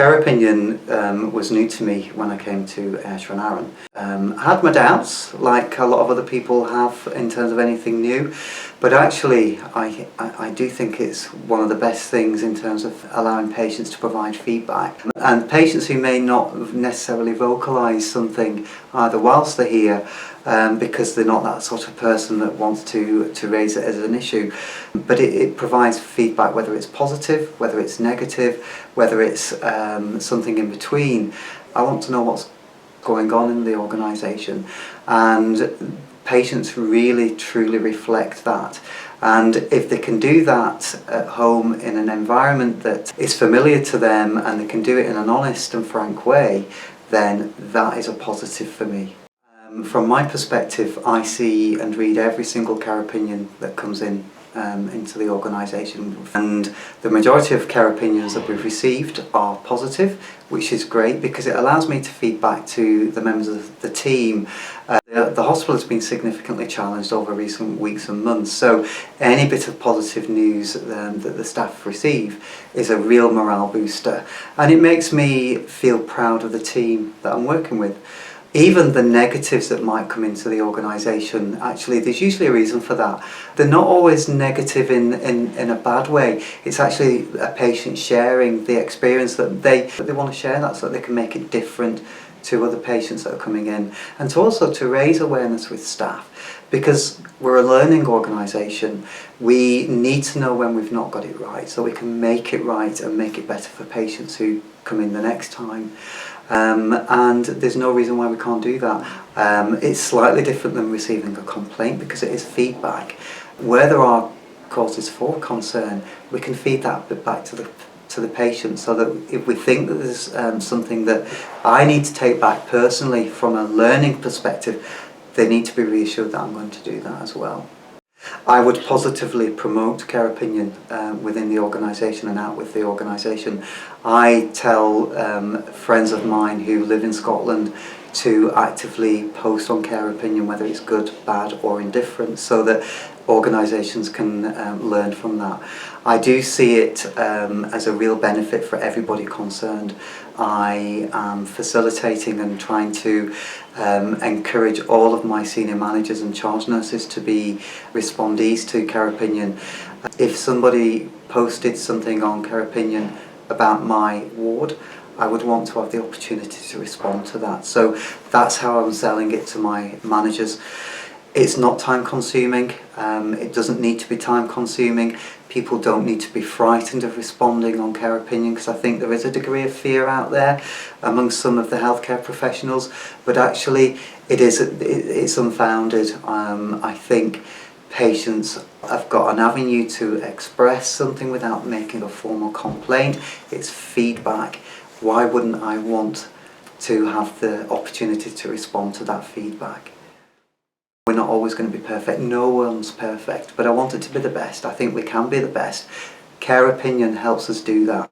Care opinion was new to me when I came to Ayrshire and Arran. I had my doubts, like a lot of other people have in terms of anything new, but actually I do think it's one of the best things in terms of allowing patients to provide feedback. And patients who may not necessarily vocalise something either whilst they're here, because they're not that sort of person that wants to raise it as an issue, but it provides feedback, whether it's positive, whether it's negative, whether it's something in between. I want to know what's going on in the organisation, and patients really truly reflect that. And if they can do that at home in an environment that is familiar to them, and they can do it in an honest and frank way, then that is a positive for me. From my perspective, I see and read every single care opinion that comes in into the organisation, and the majority of care opinions that we've received are positive, which is great because it allows me to feed back to the members of the team. The hospital has been significantly challenged over recent weeks and months, so any bit of positive news that the staff receive is a real morale booster, and it makes me feel proud of the team that I'm working with. Even the negatives that might come into the organisation, actually there's usually a reason for that. They're not always negative in a bad way. It's actually a patient sharing the experience that they want to share that so that they can make it different to other patients that are coming in, and to also to raise awareness with staff, because we're a learning organisation. We need to know when we've not got it right so we can make it right and make it better for patients who come in the next time. And there's no reason why we can't do that. It's slightly different than receiving a complaint because it is feedback. Where there are causes for concern, we can feed that bit back to the patient, so that if we think that there's something that I need to take back personally from a learning perspective, they need to be reassured that I'm going to do that as well. I would positively promote care opinion within the organisation and out with the organisation. I tell friends of mine who live in Scotland to actively post on care opinion, whether it's good, bad or indifferent, so that organisations can learn from that. I do see it as a real benefit for everybody concerned. I am facilitating and trying to encourage all of my senior managers and charge nurses to be respondees to care opinion. If somebody posted something on care opinion about my ward, I would want to have the opportunity to respond to that. So that's how I'm selling it to my managers. It's not time consuming, it doesn't need to be time consuming. People don't need to be frightened of responding on care opinion, because I think there is a degree of fear out there amongst some of the healthcare professionals, but actually it's unfounded. I think patients have got an avenue to express something without making a formal complaint. It's feedback. Why wouldn't I want to have the opportunity to respond to that feedback? We're not always going to be perfect. No one's perfect, but I want it to be the best. I think we can be the best. Care opinion helps us do that.